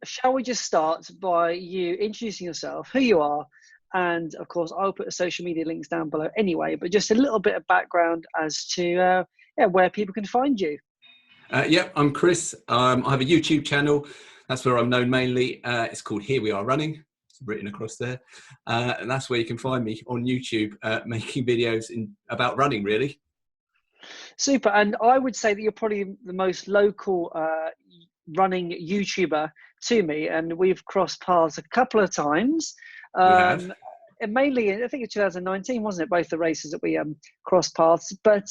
shall we just start by you introducing yourself, who you are, and of course I'll put the social media links down below anyway, but just a little bit of background as to where people can find you. Yeah, I'm Chris. I have a YouTube channel. That's where I'm known mainly. It's called Here We Are Running. It's written across there. And that's where you can find me on YouTube, making videos about running, really. Super. And I would say that you're probably the most local running YouTuber to me. And we've crossed paths a couple of times. We have. And mainly, I think it's 2019, wasn't it? Both the races that we crossed paths. But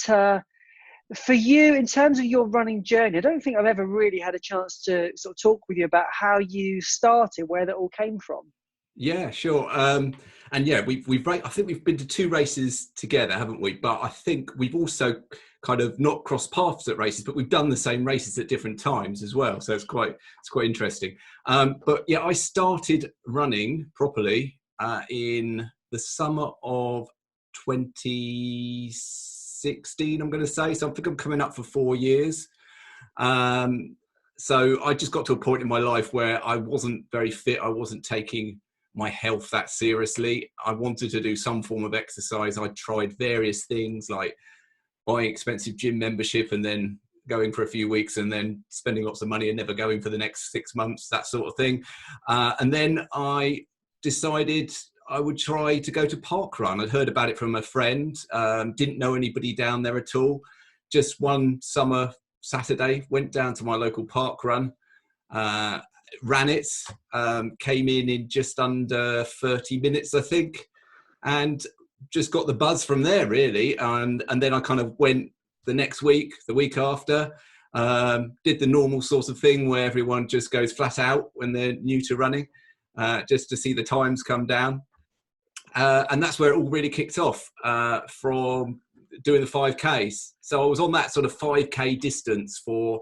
for you, in terms of your running journey, I don't think I've ever really had a chance to sort of talk with you about how you started, where that all came from. Yeah, sure. And yeah, I think we've been to 2 races together, haven't we? But I think we've also kind of not crossed paths at races, but we've done the same races at different times as well. So it's quite interesting. But yeah, I started running properly in the summer of 2016, I'm going to say. So I think I'm coming up for 4 years. So I just got to a point in my life where I wasn't very fit. I wasn't taking my health that seriously. I wanted to do some form of exercise. I tried various things like buying expensive gym membership and then going for a few weeks and then spending lots of money and never going for the next 6 months, that sort of thing. And then I decided I would try to go to parkrun. I'd heard about it from a friend, didn't know anybody down there at all. Just one summer Saturday, went down to my local parkrun, ran it, came in just under 30 minutes, I think, and just got the buzz from there, really. And then I kind of went the next week, the week after, did the normal sort of thing where everyone just goes flat out when they're new to running, just to see the times come down. And that's where it all really kicked off, from doing the 5Ks. So I was on that sort of 5K distance for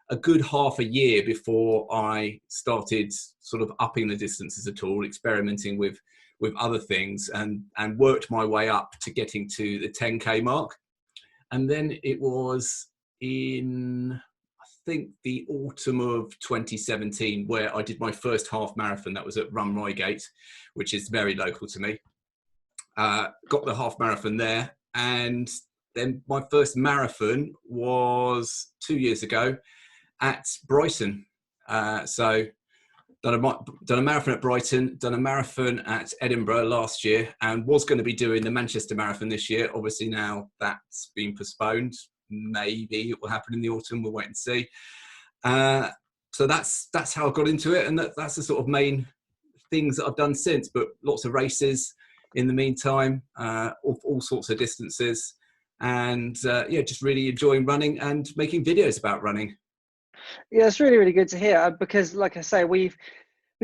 a good half a year before I started sort of upping the distances at all, experimenting with other things, and worked my way up to getting to the 10K mark. And then it was in, I think, the autumn of 2017 where I did my first half marathon. That was at Run Reigate, which is very local to me. Got the half marathon there. And then my first marathon was 2 years ago at Brighton. So done a marathon at Brighton, done a marathon at Edinburgh last year, and was going to be doing the Manchester Marathon this year. Obviously now that's been postponed. Maybe it will happen in the autumn. We'll wait and see. So that's how I got into it, and that's the sort of main things that I've done since. But lots of races in the meantime, all sorts of distances, and yeah, just really enjoying running and making videos about running. Yeah, it's really, really good to hear, because like I say, we've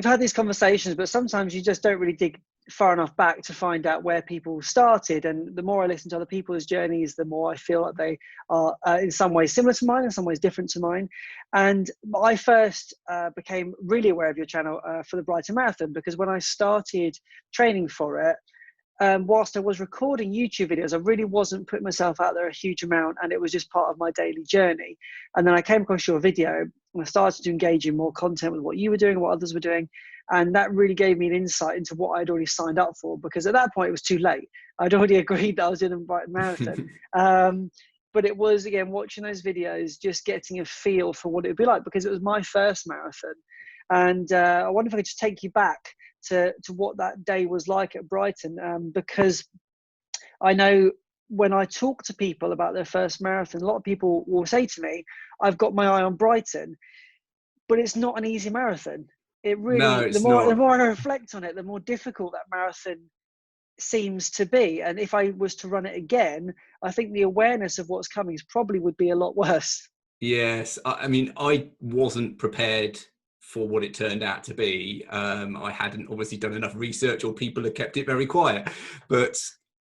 had these conversations, but sometimes you just don't really dig far enough back to find out where people started. And the more I listen to other people's journeys, the more I feel like they are in some ways similar to mine, in some ways different to mine. And I first became really aware of your channel for the Brighton Marathon, because when I started training for it, whilst I was recording YouTube videos, I really wasn't putting myself out there a huge amount, and it was just part of my daily journey. And then I came across your video and I started to engage in more content with what you were doing and what others were doing. And that really gave me an insight into what I'd already signed up for, because at that point it was too late. I'd already agreed that I was doing the Brighton Marathon. But it was, again, watching those videos, just getting a feel for what it would be like, because it was my first marathon. And I wonder if I could just take you back to what that day was like at Brighton, because I know when I talk to people about their first marathon, a lot of people will say to me, I've got my eye on Brighton, but it's not an easy marathon. It really, No, the more I reflect on it, the more difficult that marathon seems to be. And if I was to run it again, I think the awareness of what's coming probably would be a lot worse. Yes, I mean, I wasn't prepared for what it turned out to be. I hadn't obviously done enough research, or people had kept it very quiet. But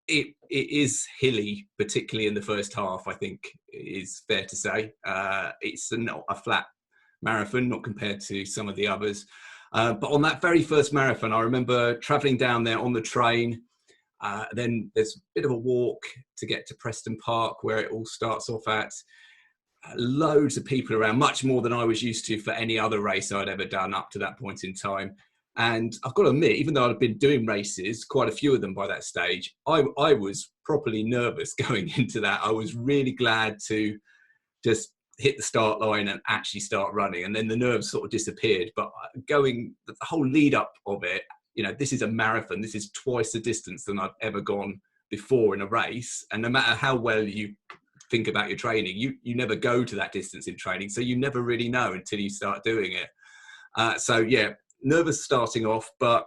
it is hilly, particularly in the first half, I think is fair to say. It's not a flat marathon, not compared to some of the others. But on that very first marathon, I remember travelling down there on the train. Then there's a bit of a walk to get to Preston Park, where it all starts off at. loads of people around, much more than I was used to for any other race I'd ever done up to that point in time. And I've got to admit, even though I'd been doing races, quite a few of them by that stage, I was properly nervous going into that. I was really glad to just hit the start line and actually start running. And then the nerves sort of disappeared. But the whole lead up of it, you know, this is a marathon. This is twice the distance than I've ever gone before in a race. And no matter how well you think about your training, you never go to that distance in training. So you never really know until you start doing it. So yeah, nervous starting off, but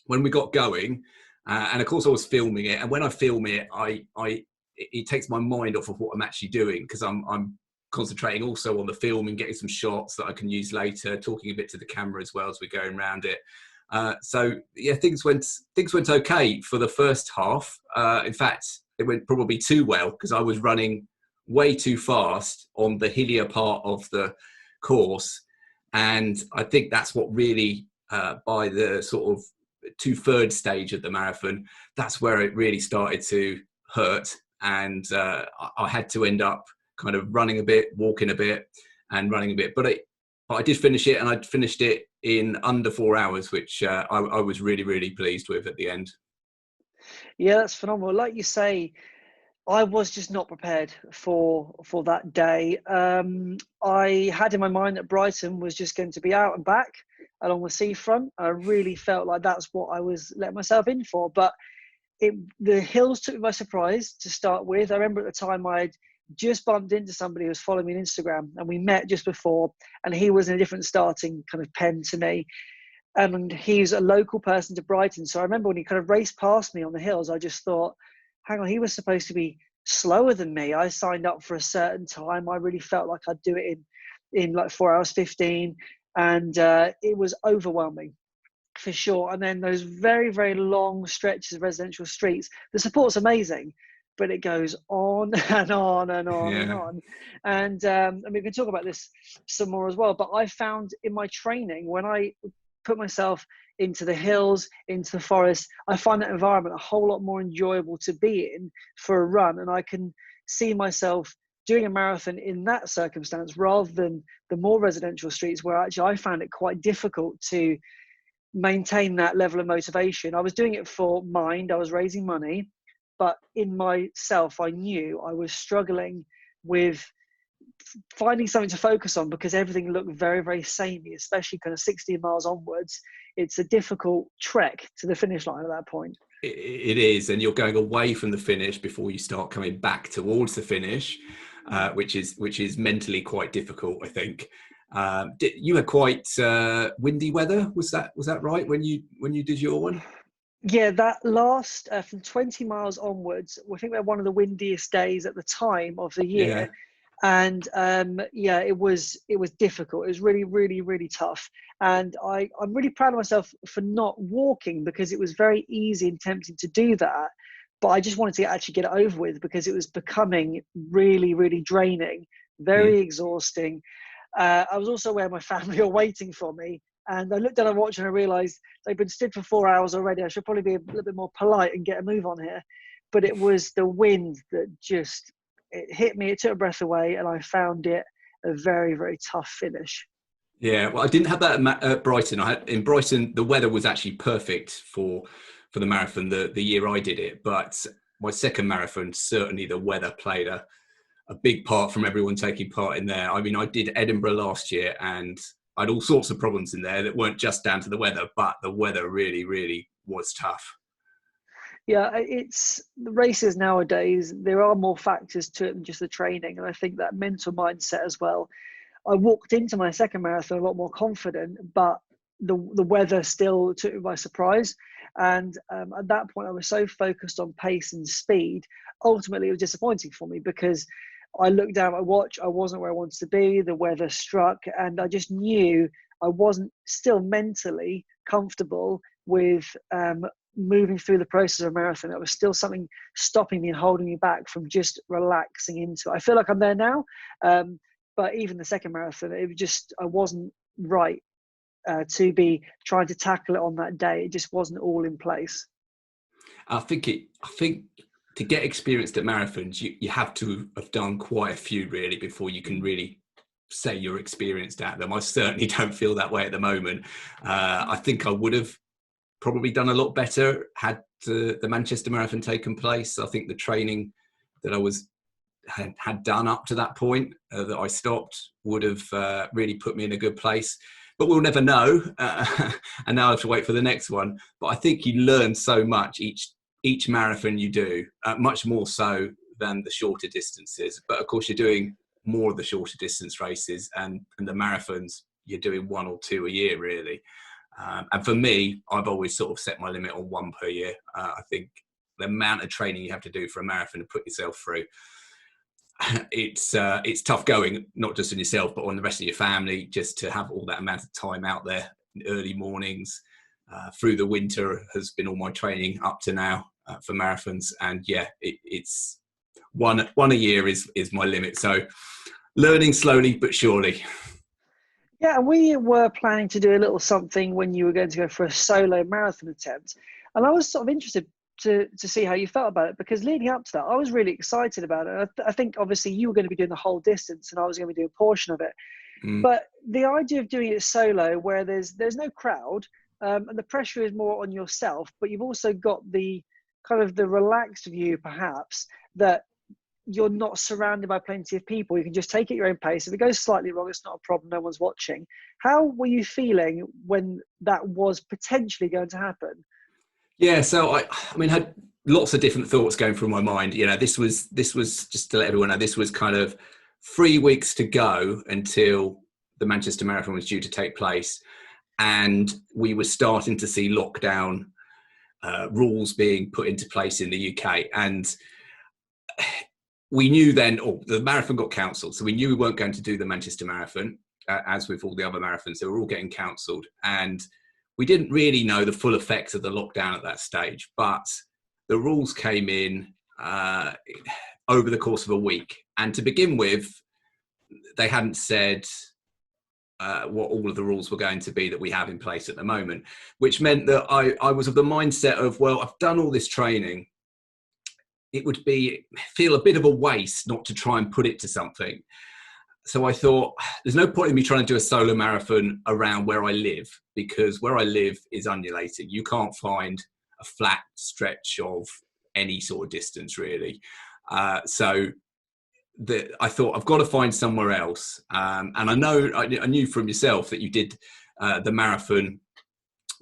when we got going, and of course I was filming it, and when I film it, it takes my mind off of what I'm actually doing, because I'm concentrating also on the film and getting some shots that I can use later, talking a bit to the camera as well as we're going around it. So yeah, things went okay for the first half. In fact, it went probably too well, because I was running way too fast on the hillier part of the course. And I think that's what really, by the sort of 2/3 stage of the marathon, that's where it really started to hurt. And I had to end up kind of running a bit, walking a bit, and running a bit. But I did finish it, and I finished it in under 4 hours, which I was really, really pleased with at the end. Yeah, that's phenomenal. Like you say, I was just not prepared for that day. I had in my mind that Brighton was just going to be out and back along the seafront. I really felt like that's what I was letting myself in for. But the hills took me by surprise to start with. I remember at the time I'd just bumped into somebody who was following me on Instagram, and we met just before, and he was in a different starting kind of pen to me. And he's a local person to Brighton. So I remember when he kind of raced past me on the hills, I just thought, hang on, he was supposed to be slower than me. I signed up for a certain time. I really felt like I'd do it in like 4 hours 15, and it was overwhelming for sure. And then those very, very long stretches of residential streets, the support's amazing, but it goes on and on and on and on. And I mean, we can talk about this some more as well, but I found in my training, when I put myself into the hills, into the forest, I find that environment a whole lot more enjoyable to be in for a run. And I can see myself doing a marathon in that circumstance rather than the more residential streets, where actually I found it quite difficult to maintain that level of motivation. I was doing it for mind, I was raising money, but in myself, I knew I was struggling with finding something to focus on, because everything looked very, very samey, especially kind of 16 miles onwards. It's a difficult trek to the finish line at that point. It is, and you're going away from the finish before you start coming back towards the finish, which is mentally quite difficult, I think. You had quite windy weather. Was that right when you did your one? Yeah, that last from 20 miles onwards, I think we had one of the windiest days at the time of the year. Yeah. And yeah, it was difficult. It was really, really, really tough. And I'm really proud of myself for not walking, because it was very easy and tempting to do that. But I just wanted to actually get it over with, because it was becoming really, really draining, very exhausting. I was also aware my family were waiting for me. And I looked at a watch and I realised they've been stood for 4 hours already. I should probably be a little bit more polite and get a move on here. But it was the wind that just, it hit me, it took a breath away, and I found it a very, very tough finish. Yeah, well, I didn't have that at Brighton. In Brighton, the weather was actually perfect for the marathon the year I did it. But my second marathon, certainly the weather played a big part from everyone taking part in there. I mean, I did Edinburgh last year, and I had all sorts of problems in there that weren't just down to the weather, but the weather really, really was tough. Yeah, it's the races nowadays, there are more factors to it than just the training. And I think that mental mindset as well. I walked into my second marathon a lot more confident, but the weather still took me by surprise. And at that point, I was so focused on pace and speed. Ultimately, it was disappointing for me, because I looked down at my watch, I wasn't where I wanted to be, the weather struck, and I just knew I wasn't still mentally comfortable with moving through the process of a marathon. There was still something stopping me and holding me back from just relaxing into it. I feel like I'm there now, but even the second marathon, it was just, I wasn't right to be trying to tackle it on that day. It just wasn't all in place. I think to get experienced at marathons, you have to have done quite a few really before you can really say you're experienced at them. I certainly don't feel that way at the moment. I think I would have probably done a lot better had the Manchester Marathon taken place. I think the training that I had done up to that point that I stopped would have really put me in a good place. But we'll never know, and now I have to wait for the next one. But I think you learn so much each marathon you do, much more so than the shorter distances. But of course, you're doing more of the shorter distance races, and the marathons, you're doing 1 or 2 a year, really. And for me, I've always sort of set my limit on 1 per year. I think the amount of training you have to do for a marathon to put yourself through, it's tough going, not just on yourself, but on the rest of your family, just to have all that amount of time out there in early mornings. Through the winter has been all my training up to now for marathons. And yeah, it's one a year is my limit. So learning slowly but surely. Yeah, and we were planning to do a little something when you were going to go for a solo marathon attempt. And I was sort of interested to see how you felt about it, because leading up to that, I was really excited about it. I think obviously you were going to be doing the whole distance and I was going to be doing a portion of it. But the idea of doing it solo, where there's no crowd, and the pressure is more on yourself, but you've also got the kind of the relaxed view, perhaps, that you're not surrounded by plenty of people. You can just take it at your own pace. If it goes slightly wrong, it's not a problem. No one's watching. How were you feeling when that was potentially going to happen? Yeah, so I mean, had lots of different thoughts going through my mind. You know, this was just to let everyone know, this was kind of 3 weeks to go until the Manchester Marathon was due to take place, and we were starting to see lockdown rules being put into place in the UK, and we knew then, the marathon got cancelled, so we knew we weren't going to do the Manchester Marathon, as with all the other marathons. They were all getting cancelled, and we didn't really know the full effects of the lockdown at that stage, but the rules came in over the course of a week. And to begin with, they hadn't said what all of the rules were going to be that we have in place at the moment, which meant that I was of the mindset of, well, I've done all this training. It would feel a bit of a waste not to try and put it to something. So I thought, there's no point in me trying to do a solo marathon around where I live, because where I live is undulating. You can't find a flat stretch of any sort of distance, really. So I thought, I've got to find somewhere else. And I knew from yourself that you did the marathon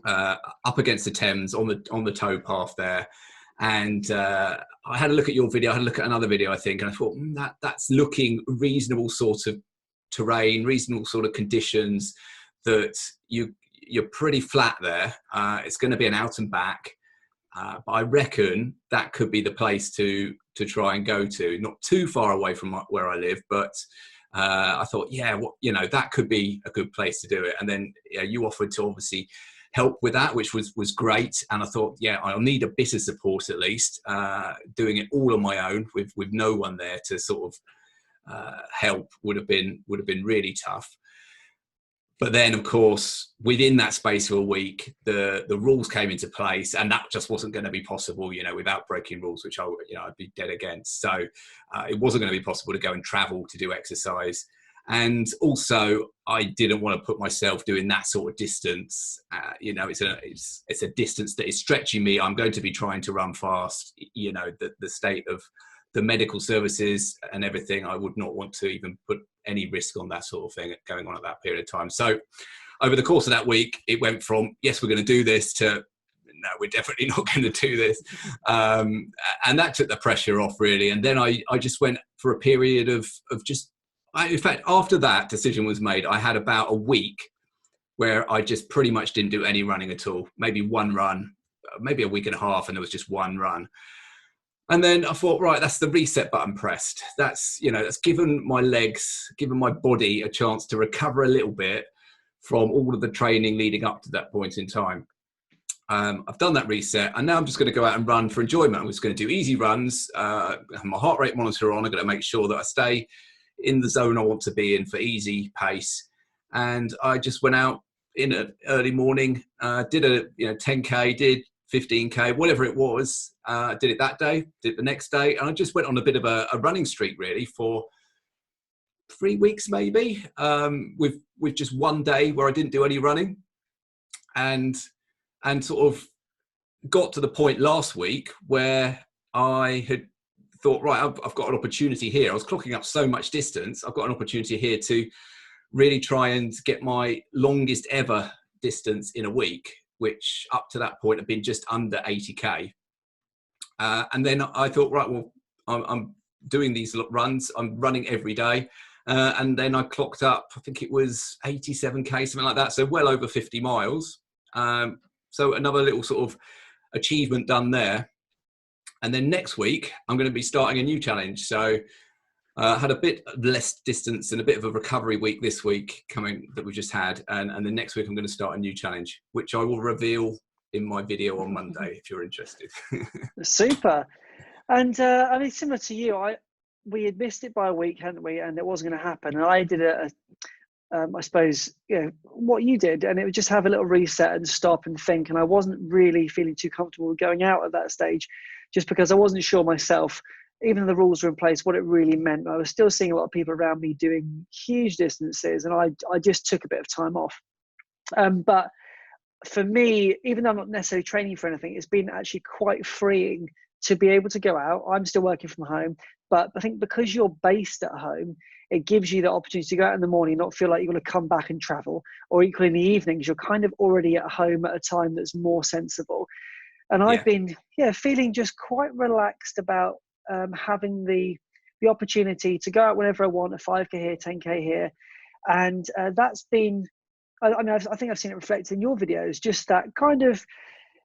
up against the Thames on the towpath there. And I had a look at your video. I had a look at another video, I think, and I thought that's looking reasonable sort of terrain, reasonable sort of conditions. That you're pretty flat there. It's going to be an out and back, but I reckon that could be the place to try and go to. Not too far away from where I live, but I thought, that could be a good place to do it. And then you offered to obviously help with that, which was great. And I thought, I'll need a bit of support at least. Doing it all on my own with no one there to sort of help would have been really tough. But then, of course, within that space of a week, the rules came into place, and that just wasn't going to be possible, without breaking rules, which I'd be dead against. So it wasn't going to be possible to go and travel to do exercise. And also, I didn't want to put myself doing that sort of distance. It's a distance that is stretching me. I'm going to be trying to run fast. The state of the medical services and everything, I would not want to even put any risk on that sort of thing going on at that period of time. So over the course of that week, it went from, yes, we're going to do this, to no, we're definitely not going to do this. And that took the pressure off, really. And then I just went for a period of just, in fact, after that decision was made, I had about a week where I just pretty much didn't do any running at all. Maybe one run, maybe a week and a half, and there was just one run. And then I thought, right, that's the reset button pressed. That's given my legs, given my body a chance to recover a little bit from all of the training leading up to that point in time. I've done that reset, and now I'm just going to go out and run for enjoyment. I'm just going to do easy runs, have my heart rate monitor on. I'm going to make sure that I stay in the zone I want to be in for easy pace. And I just went out in an early morning, did a 10K, did 15K, whatever it was. Did it that day, did it the next day. And I just went on a bit of a running streak really for 3 weeks maybe, with just one day where I didn't do any running, and sort of got to the point last week where I had thought, right, I've got an opportunity here. I was clocking up so much distance. I've got an opportunity here to really try and get my longest ever distance in a week, which up to that point had been just under 80K. And then I thought, right, well, I'm doing these runs. I'm running every day. And then I clocked up, I think it was 87K, something like that. So well over 50 miles. So another little sort of achievement done there. And then next week, I'm going to be starting a new challenge. So I had a bit less distance and a bit of a recovery week this week coming that we just had. And then next week, I'm going to start a new challenge, which I will reveal in my video on Monday, if you're interested. Super. And I mean, similar to you, we had missed it by a week, hadn't we? And it wasn't going to happen. And I did I suppose, what you did, and it would just have a little reset and stop and think. And I wasn't really feeling too comfortable going out at that stage, just because I wasn't sure myself, even though the rules were in place, what it really meant. I was still seeing a lot of people around me doing huge distances, and I just took a bit of time off. But for me, even though I'm not necessarily training for anything, it's been actually quite freeing to be able to go out. I'm still working from home, but I think because you're based at home, it gives you the opportunity to go out in the morning, not feel like you're going to come back and travel, or equally in the evenings, you're kind of already at home at a time that's more sensible. And I've been, feeling just quite relaxed about having the opportunity to go out whenever I want, a 5K here, 10K here. And that's been, I mean, I think I've seen it reflected in your videos, just that kind of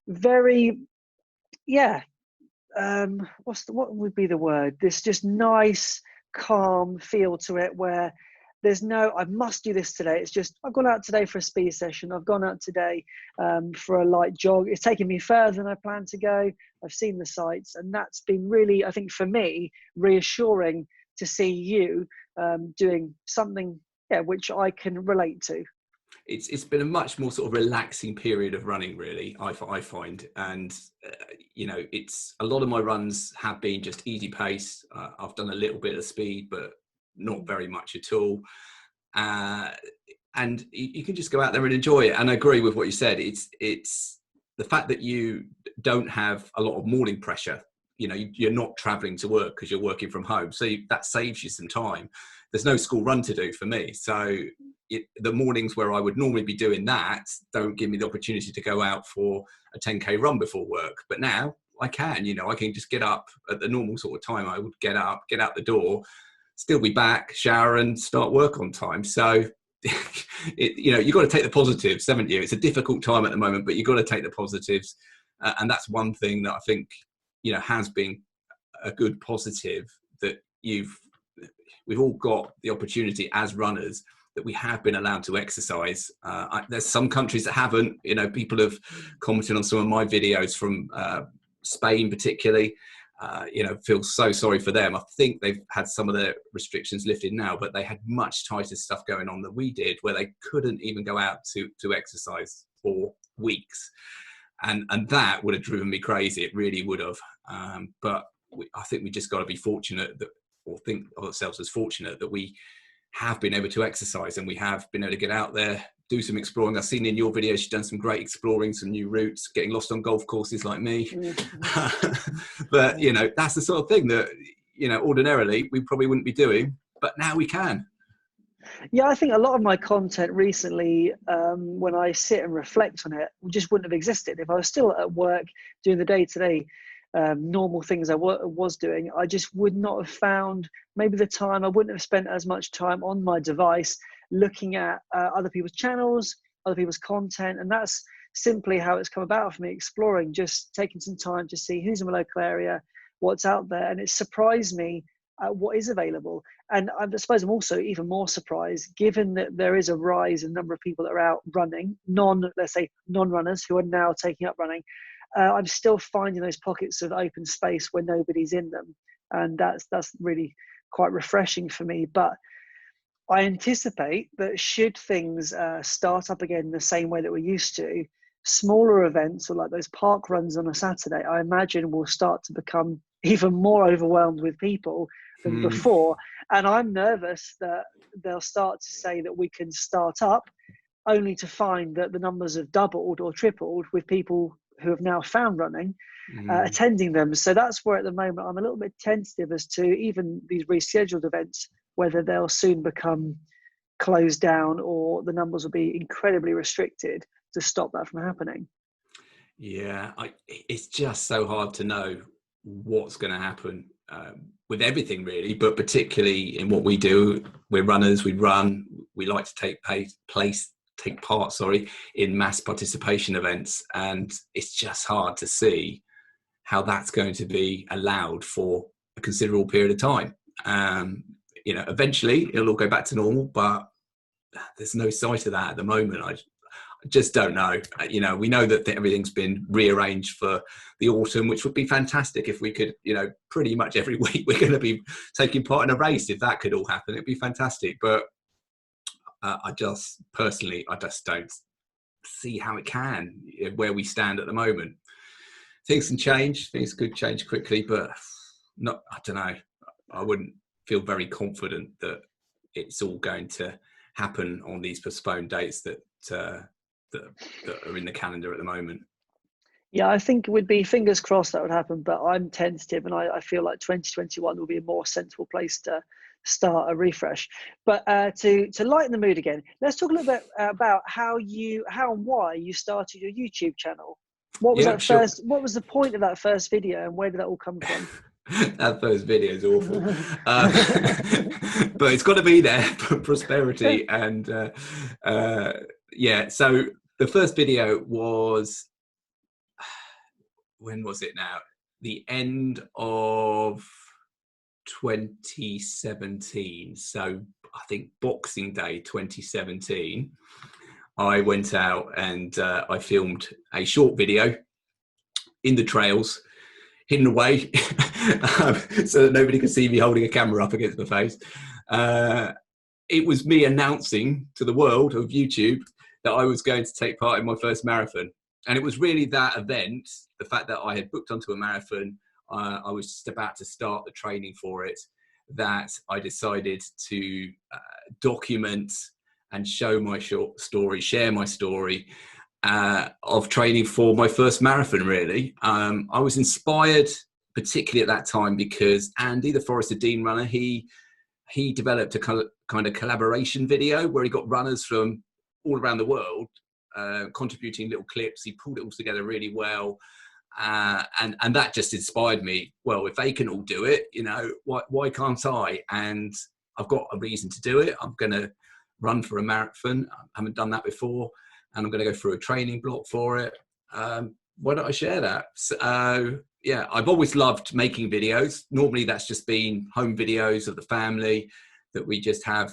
very, what would be the word? This just nice, calm feel to it, where there's no, I must do this today. It's just, I've gone out today for a speed session. I've gone out today for a light jog. It's taken me further than I planned to go. I've seen the sights, and that's been really, I think for me, reassuring to see you doing something, which I can relate to. It's been a much more sort of relaxing period of running, really, I find. And, it's a lot of my runs have been just easy pace. I've done a little bit of speed, but not very much at all. And you can just go out there and enjoy it. And I agree with what you said. It's the fact that you don't have a lot of morning pressure. You're not traveling to work because you're working from home. So that saves you some time. There's no school run to do for me. So the mornings where I would normally be doing that don't give me the opportunity to go out for a 10K run before work. But now I can, I can just get up at the normal sort of time. I would get up, get out the door, still be back, shower and start work on time. So, you've got to take the positives, haven't you? It's a difficult time at the moment, but you've got to take the positives. And that's one thing that I think, has been a good positive, that we've all got the opportunity as runners that we have been allowed to exercise. There's some countries that haven't. People have commented on some of my videos from Spain particularly. Feel so sorry for them. I think they've had some of the restrictions lifted now, but they had much tighter stuff going on than we did, where they couldn't even go out to exercise for weeks. And that would have driven me crazy. It really would have. But I think we just got to be fortunate or think of ourselves as fortunate that we have been able to exercise, and we have been able to get out there, do some exploring. I've seen in your videos you've done some great exploring, some new routes, getting lost on golf courses like me. But that's the sort of thing that ordinarily we probably wouldn't be doing, but now we can. Yeah, I think a lot of my content recently, when I sit and reflect on it, just wouldn't have existed if I was still at work doing the day-to-day normal things I was doing. I just would not have found maybe the time. I wouldn't have spent as much time on my device looking at other people's channels, other people's content, and that's simply how it's come about for me, exploring, just taking some time to see who's in my local area, what's out there, and it surprised me what is available. And I suppose I'm also even more surprised, given that there is a rise in the number of people that are out running, non-runners who are now taking up running. I'm still finding those pockets of open space where nobody's in them, and that's really quite refreshing for me. But I anticipate that should things start up again the same way that we're used to, smaller events or like those park runs on a Saturday, I imagine will start to become even more overwhelmed with people than before. And I'm nervous that they'll start to say that we can start up, only to find that the numbers have doubled or tripled with people who have now found running attending them. So that's where at the moment I'm a little bit tentative as to even these rescheduled events, whether they'll soon become closed down or the numbers will be incredibly restricted to stop that from happening. Yeah, it's just so hard to know what's going to happen with everything really, but particularly in what we do. We're runners, we run, we like to take part in mass participation events, and it's just hard to see how that's going to be allowed for a considerable period of time. Eventually it'll all go back to normal, but there's no sight of that at the moment. I just don't know. We know that everything's been rearranged for the autumn, which would be fantastic if we could, pretty much every week we're going to be taking part in a race. If that could all happen, it'd be fantastic. But I just don't see how it can, where we stand at the moment. Things can change, things could change quickly, but I don't know. I wouldn't feel very confident that it's all going to happen on these postponed dates that are in the calendar at the moment. Yeah, I think it would be fingers crossed that would happen, but I'm tentative, and I feel like 2021 will be a more sensible place to start a refresh. But to lighten the mood again, let's talk a little bit about how and why you started your YouTube channel. What was What was the point of that first video, and where did that all come from? That first video is awful, but it's got to be there for prosperity. And so the first video was, when was it now? The end of 2017. So I think Boxing Day 2017. I went out and I filmed a short video in the trails, hidden away, so that nobody could see me holding a camera up against my face. It was me announcing to the world of YouTube that I was going to take part in my first marathon. And it was really that event, the fact that I had booked onto a marathon, I was just about to start the training for it, that I decided to document and show my short story, share my story of training for my first marathon, really. I was inspired, particularly at that time, because Andy, the Forest of Dean runner, he developed a kind of collaboration video where he got runners from all around the world contributing little clips. He pulled it all together really well. And that just inspired me. Well, if they can all do it, why can't I? And I've got a reason to do it. I'm going to run for a marathon. I haven't done that before, and I'm going to go through a training block for it. Why don't I share that? So, I've always loved making videos. Normally that's just been home videos of the family that we just have,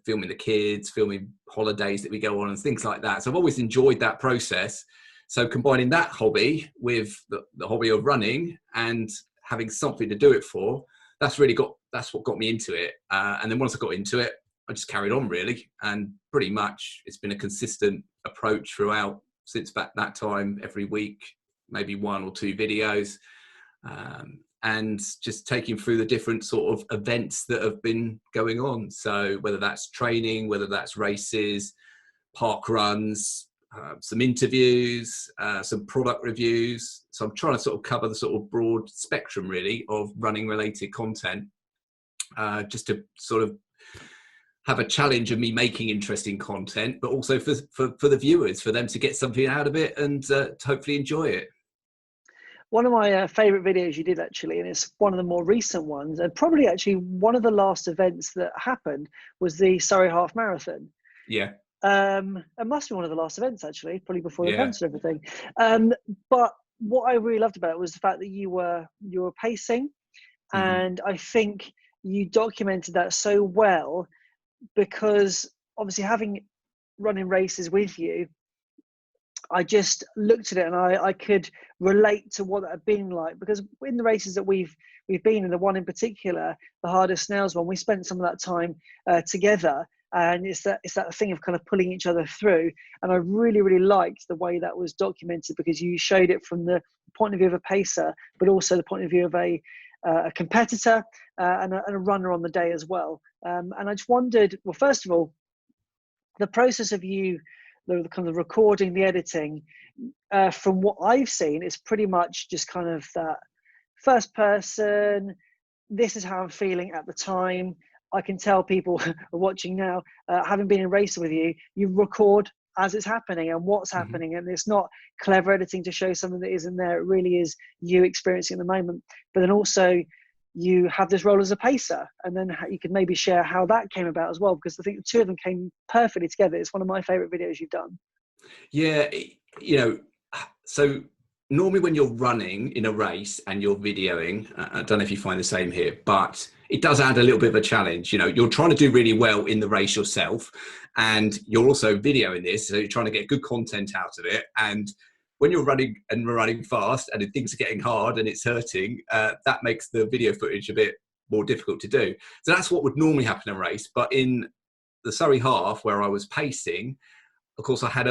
filming the kids, filming holidays that we go on and things like that. So I've always enjoyed that process. So combining that hobby with the hobby of running and having something to do it for, that's what got me into it. And then once I got into it, I just carried on, really. And pretty much it's been a consistent approach throughout since that time, every week, maybe 1 or 2 videos, and just taking through the different sort of events that have been going on. So whether that's training, whether that's races, park runs, some interviews, some product reviews. So I'm trying to sort of cover the sort of broad spectrum, really, of running related content, just to sort of have a challenge of me making interesting content, but also for the viewers, for them to get something out of it and to hopefully enjoy it. One of my favourite videos you did, actually, and it's one of the more recent ones, and probably actually one of the last events that happened, was the Surrey Half Marathon. Yeah. It must be one of the last events, actually, probably before the cancelled everything. But what I really loved about it was the fact that you were pacing, and I think you documented that so well, because obviously having running races with you, I just looked at it and I could relate to what that had been like, because in the races that we've been in, the one in particular, the Hardest Snails one, we spent some of that time together, And it's that thing of kind of pulling each other through. And I really, really liked the way that was documented, because you showed it from the point of view of a pacer, but also the point of view of a competitor and a runner on the day as well. And I just wondered, well, first of all, the process of you, the kind of recording, the editing, from what I've seen, is pretty much just kind of that first person, this is how I'm feeling at the time. I can tell people are watching now, having been in racing with you, you record as it's happening and what's happening. And it's not clever editing to show something that isn't there. It really is you experiencing the moment. But then also you have this role as a pacer, and then you could maybe share how that came about as well, because I think the two of them came perfectly together. It's one of my favorite videos you've done. Yeah, so normally when you're running in a race and you're videoing, I don't know if you find the same here, but it does add a little bit of a challenge. You're trying to do really well in the race yourself, and you're also videoing this, so you're trying to get good content out of it. And when you're running fast and things are getting hard and it's hurting, that makes the video footage a bit more difficult to do. So that's what would normally happen in a race. But in the Surrey half, where I was pacing, of course, I had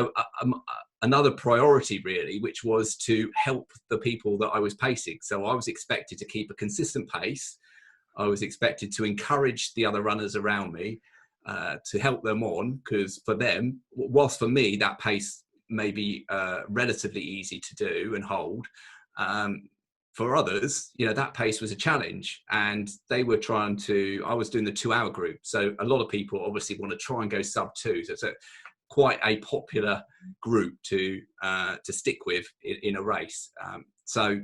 another priority really, which was to help the people that I was pacing. So I was expected to keep a consistent pace. I was expected to encourage the other runners around me, to help them on, because for them, whilst for me that pace may be relatively easy to do and hold, for others, that pace was a challenge, and they were I was doing the 2-hour group. So a lot of people obviously want to try and go sub 2. So it's quite a popular group to stick with in a race. So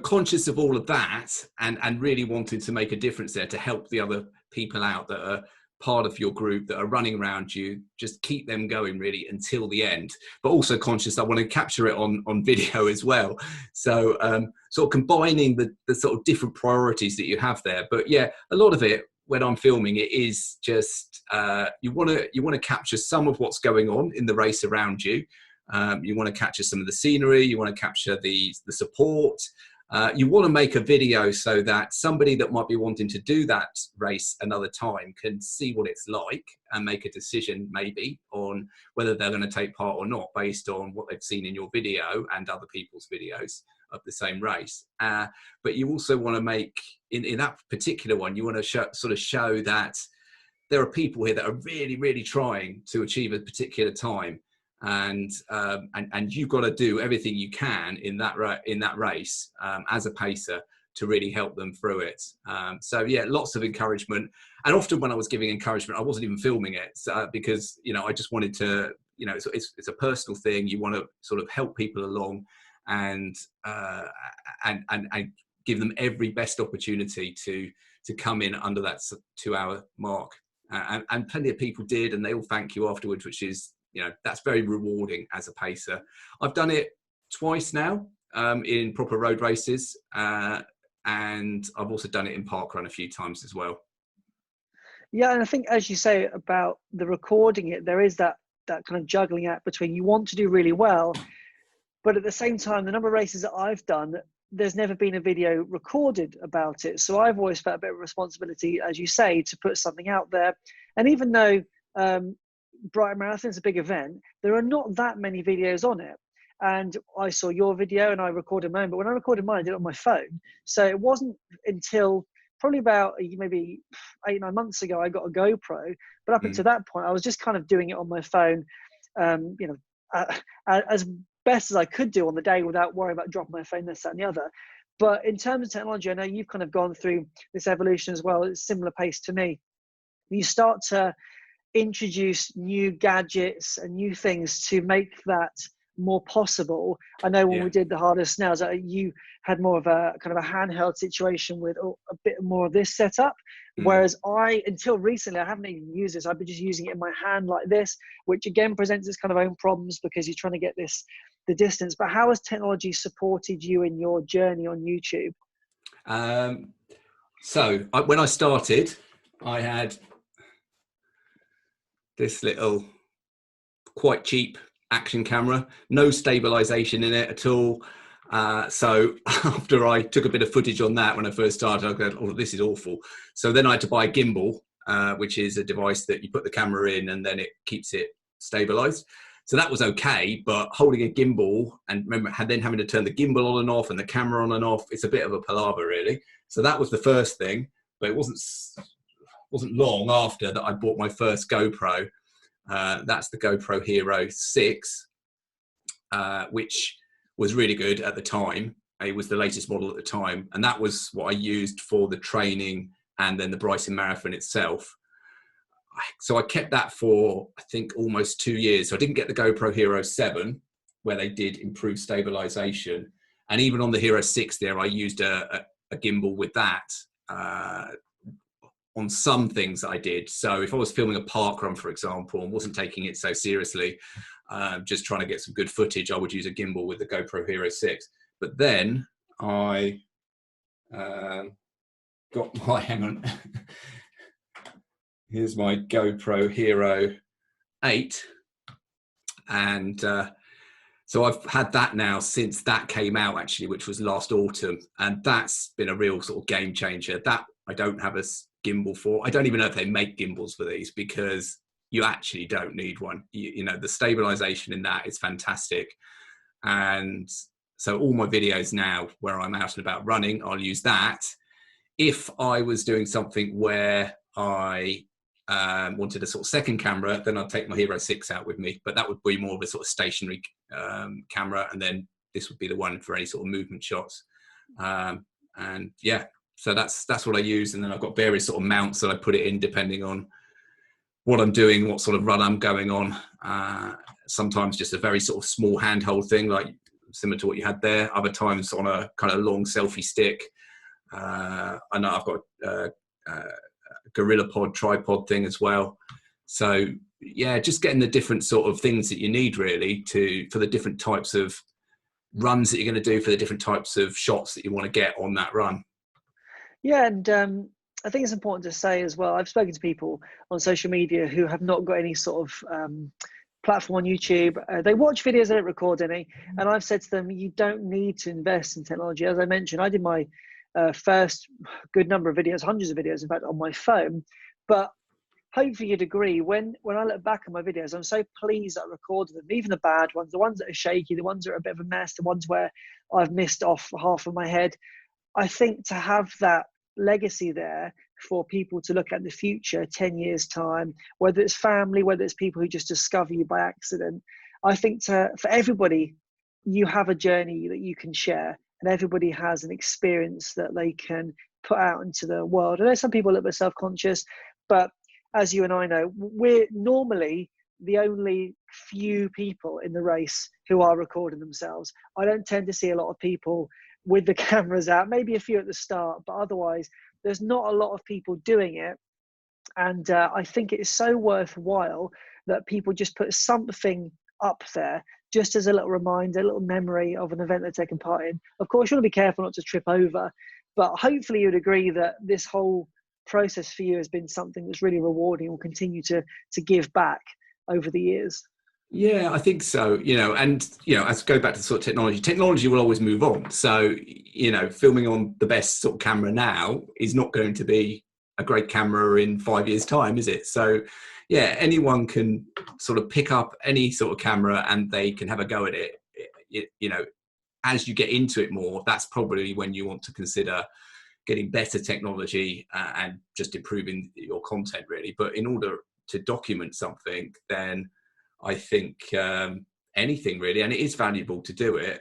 conscious of all of that, and really wanted to make a difference there to help the other people out that are part of your group, that are running around you, just keep them going really until the end. But also conscious I want to capture it on video as well. So sort of combining the sort of different priorities that you have there. But yeah, a lot of it, when I'm filming, it is just you want to capture some of what's going on in the race around you. You want to capture some of the scenery. You want to capture the support. You want to make a video so that somebody that might be wanting to do that race another time can see what it's like and make a decision maybe on whether they're going to take part or not, based on what they've seen in your video and other people's videos of the same race. But you also want to make, in that particular one, you want to sort of show that there are people here that are really, really trying to achieve a particular time. And you've got to do everything you can in that race as a pacer to really help them through it. So yeah, lots of encouragement. And often when I was giving encouragement, I wasn't even filming it, because I just wanted to, it's a personal thing. You want to sort of help people along and give them every best opportunity to come in under that 2-hour mark. And plenty of people did, and they all thank you afterwards, which is, that's very rewarding as a pacer. I've done it twice now in proper road races, and I've also done it in parkrun a few times as well. Yeah, and I think, as you say about the recording it, there is that kind of juggling act between, you want to do really well, but at the same time, the number of races that I've done, there's never been a video recorded about it. So I've always felt a bit of responsibility, as you say, to put something out there. And even though Brighton Marathon is a big event, there are not that many videos on it. And I saw your video and I recorded mine, but when I recorded mine, I did it on my phone. So it wasn't until probably about maybe 8-9 months ago, I got a GoPro. But up until that point, I was just kind of doing it on my phone, as best as I could do on the day without worrying about dropping my phone, this, that, and the other. But in terms of technology, I know you've kind of gone through this evolution as well. It's a similar pace to me. You start to introduce new gadgets and new things to make that more possible. I know when we did the hardest snails, you had more of a kind of a handheld situation with a bit more of this setup, whereas until recently, I haven't even used this. I've been just using it in my hand like this, which again presents its kind of own problems because you're trying to get the distance. But how has technology supported you in your journey on YouTube? When I started, I had this little quite cheap action camera, no stabilization in it at all. So after I took a bit of footage on that when I first started, I go, oh, this is awful. So then I had to buy a gimbal, which is a device that you put the camera in and then it keeps it stabilized. So that was okay, but holding a gimbal and remember then having to turn the gimbal on and off and the camera on and off, it's a bit of a palaver really. So that was the first thing, but it wasn't long after that I bought my first GoPro. That's the GoPro Hero 6, which was really good at the time. It was the latest model at the time, and that was what I used for the training and then the Brighton Marathon itself. So I kept that for, I think, almost 2 years. So I didn't get the GoPro Hero 7, where they did improve stabilization. And even on the Hero 6 there, I used a gimbal with that on some things that I did. So if I was filming a park run, for example, and wasn't taking it so seriously, just trying to get some good footage, I would use a gimbal with the GoPro Hero 6. But then I got my, hang on, here's my GoPro Hero 8. And so I've had that now since that came out, actually, which was last autumn. And that's been a real sort of game changer. That I don't have a gimbal for. I don't even know if they make gimbals for these, because you actually don't need one. You know, the stabilization in that is fantastic. And so all my videos now where I'm out and about running, I'll use that. If I was doing something where I wanted a sort of second camera, then I'd take my Hero 6 out with me, but that would be more of a sort of stationary camera, and then this would be the one for any sort of movement shots. And yeah, so that's what I use. And then I've got various sort of mounts that I put it in depending on what I'm doing, what sort of run I'm going on. Sometimes just a very sort of small handhold thing, like similar to what you had there. Other times on a kind of long selfie stick. I know I've got a GorillaPod tripod thing as well. So yeah, just getting the different sort of things that you need really for the different types of runs that you're going to do, for the different types of shots that you want to get on that run. Yeah, and I think it's important to say as well, I've spoken to people on social media who have not got any sort of platform on YouTube. They watch videos, they don't record any. And I've said to them, you don't need to invest in technology. As I mentioned, I did my first good number of videos, hundreds of videos, in fact, on my phone. But hopefully you'd agree, when I look back at my videos, I'm so pleased that I recorded them, even the bad ones, the ones that are shaky, the ones that are a bit of a mess, the ones where I've missed off half of my head. I think to have that legacy there for people to look at in the future, 10 years time, whether it's family, whether it's people who just discover you by accident, I think for everybody, you have a journey that you can share, and everybody has an experience that they can put out into the world. I know some people are a little bit self-conscious, but as you and I know, we're normally the only few people in the race who are recording themselves. I don't tend to see a lot of people with the cameras out, maybe a few at the start, but otherwise there's not a lot of people doing it. And I think it is so worthwhile that people just put something up there just as a little reminder, a little memory of an event they're taking part in. Of course, you want to be careful not to trip over, but hopefully you'd agree that this whole process for you has been something that's really rewarding, will continue to give back over the years. Yeah, I think so. And as go back to sort of technology will always move on. So, filming on the best sort of camera now is not going to be a great camera in 5 years' time, is it? So, yeah, anyone can sort of pick up any sort of camera and they can have a go at it. As you get into it more, that's probably when you want to consider getting better technology and just improving your content, really. But in order to document something, then I think anything really, and it is valuable to do it.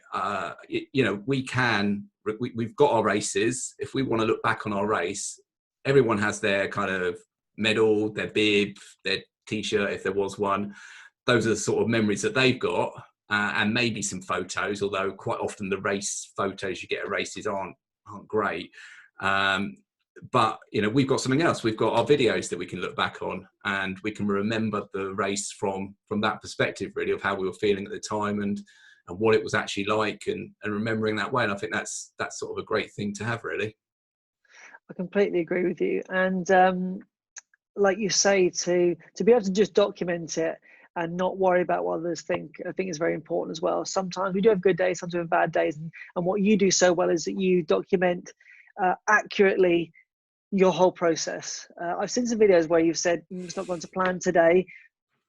We've got our races. If we want to look back on our race, everyone has their kind of medal, their bib, their t-shirt, if there was one. Those are the sort of memories that they've got, and maybe some photos, although quite often the race photos you get at races aren't great. But we've got something else. We've got our videos that we can look back on, and we can remember the race from that perspective, really, of how we were feeling at the time and what it was actually like, and remembering that way. And I think that's sort of a great thing to have, really. I completely agree with you. And like you say, to be able to just document it and not worry about what others think, I think is very important as well. Sometimes we do have good days, sometimes we have bad days, and what you do so well is that you document accurately your whole process. I've seen some videos where you've said it's not going to plan today,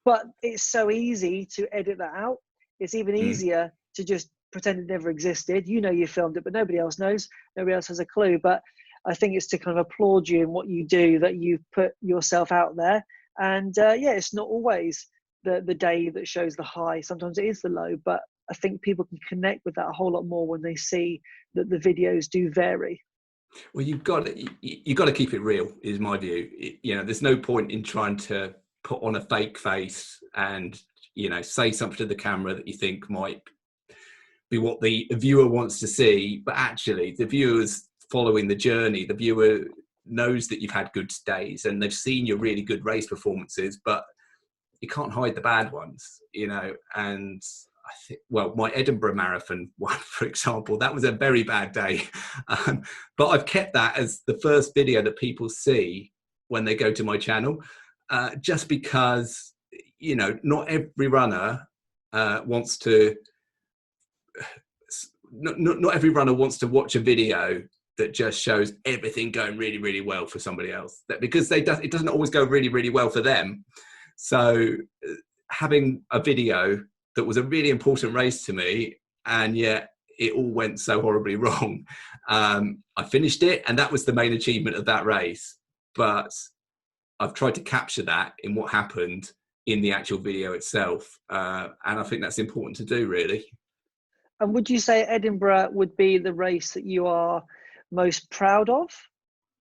but it's so easy to edit that out. It's even easier to just pretend it never existed. You know you filmed it, but nobody else knows. Nobody else has a clue. But I think it's to kind of applaud you in what you do, that you've put yourself out there. And yeah, it's not always the day that shows the high. Sometimes it is the low, but I think people can connect with that a whole lot more when they see that the videos do vary. Well, you've got to keep it real, is my view. There's no point in trying to put on a fake face and, say something to the camera that you think might be what the viewer wants to see. But actually, the viewer's following the journey. The viewer knows that you've had good days and they've seen your really good race performances, but you can't hide the bad ones, and I think, well, my Edinburgh Marathon one, for example, that was a very bad day. But I've kept that as the first video that people see when they go to my channel, just because, not every runner wants to, not every runner wants to watch a video that just shows everything going really, really well for somebody else. Because it doesn't always go really, really well for them. So having a video that was a really important race to me, and yet it all went so horribly wrong. I finished it, and that was the main achievement of that race. But I've tried to capture that in what happened in the actual video itself. And I think that's important to do, really. And would you say Edinburgh would be the race that you are most proud of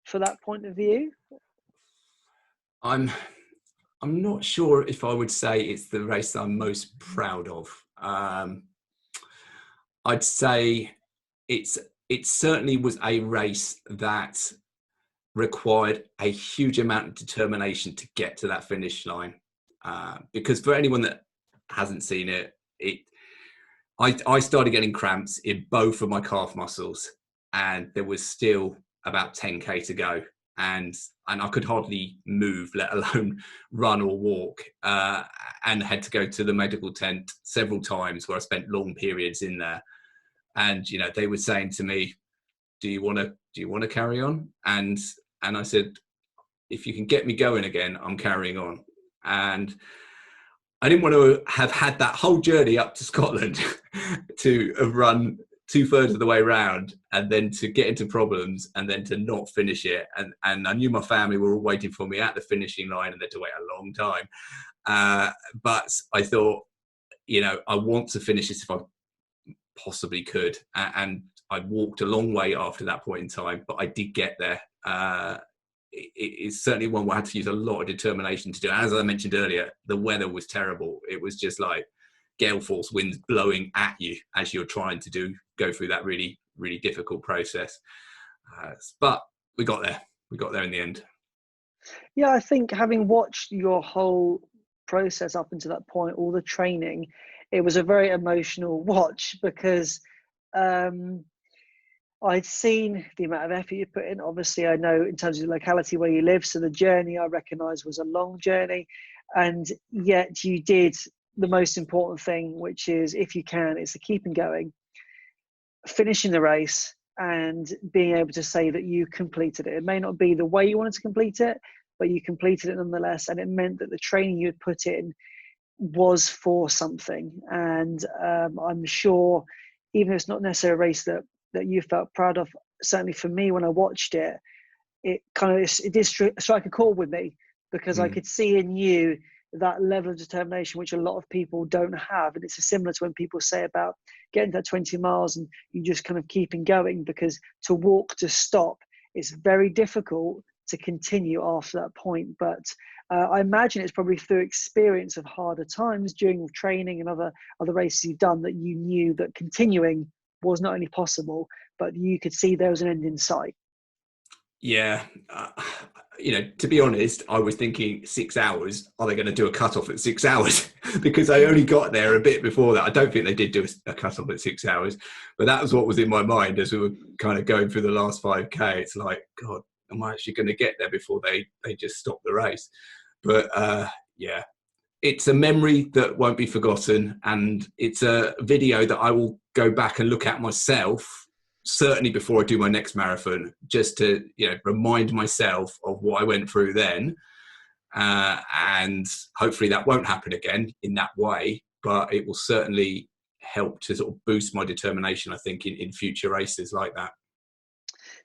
for that point of view? I'm not sure if I would say it's the race that I'm most proud of. I'd say it certainly was a race that required a huge amount of determination to get to that finish line. Because for anyone that hasn't seen it, I started getting cramps in both of my calf muscles, and there was still about 10K to go. And I could hardly move, let alone run or walk, and had to go to the medical tent several times, where I spent long periods in there. And they were saying to me, "Do you want to carry on?" And I said, "If you can get me going again, I'm carrying on." And I didn't want to have had that whole journey up to Scotland to have run 2/3 of the way around, and then to get into problems, and then to not finish it. And I knew my family were all waiting for me at the finishing line, and they had to wait a long time. But I thought, I want to finish this if I possibly could. And I walked a long way after that point in time, but I did get there. It's certainly one where I had to use a lot of determination to do. As I mentioned earlier, the weather was terrible. It was just like gale force winds blowing at you as you're trying to go through that really, really difficult process. But we got there. We got there in the end. Yeah, I think having watched your whole process up until that point, all the training, it was a very emotional watch, because I'd seen the amount of effort you put in. Obviously, I know in terms of the locality where you live, so the journey I recognise was a long journey, and yet you did the most important thing, which is, if you can, it's the keeping going, finishing the race, and being able to say that you completed it. It may not be the way you wanted to complete it, but you completed it nonetheless, and it meant that the training you had put in was for something. And I'm sure, even if it's not necessarily a race that you felt proud of, certainly for me when I watched it, it did strike a chord with me, because I could see in you that level of determination, which a lot of people don't have. And it's similar to when people say about getting that 20 miles and you just kind of keeping going, because to walk to stop is very difficult to continue after that point. But I imagine it's probably through experience of harder times during training and other races you've done, that you knew that continuing was not only possible, but you could see there was an end in sight. Yeah. To be honest, I was thinking 6 hours. Are they going to do a cutoff at 6 hours? Because I only got there a bit before that. I don't think they did do a cutoff at 6 hours, but that was what was in my mind as we were kind of going through the last 5K. It's like, God, am I actually going to get there before they just stop the race? But yeah, it's a memory that won't be forgotten. And it's a video that I will go back and look at myself certainly before I do my next marathon, just to, you know, remind myself of what I went through then. And hopefully that won't happen again in that way, but it will certainly help to sort of boost my determination, I think, in future races like that.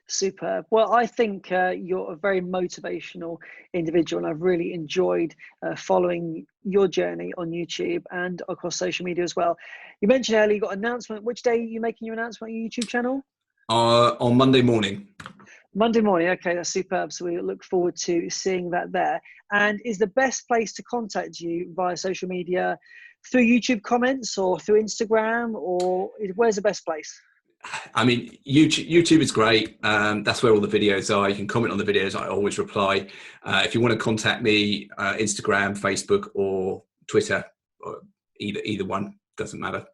Superb. Well, I think you're a very motivational individual, and I've really enjoyed following your journey on YouTube and across social media as well. You mentioned earlier you got an announcement. Which day are you making your announcement on your YouTube channel? On Monday morning. Monday morning. Okay, that's superb. So we look forward to seeing that there. And is the best place to contact you via social media through YouTube comments or through Instagram, or where's the best place? I mean, YouTube is great. That's where all the videos are. You can comment on the videos. I always reply. If you want to contact me, Instagram, Facebook, or Twitter, or either one, doesn't matter.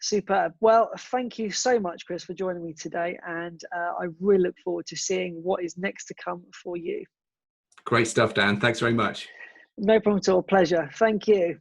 Superb. Well, thank you so much, Chris, for joining me today. And I really look forward to seeing what is next to come for you. Great stuff, Dan. Thanks very much. No problem at all. Pleasure. Thank you.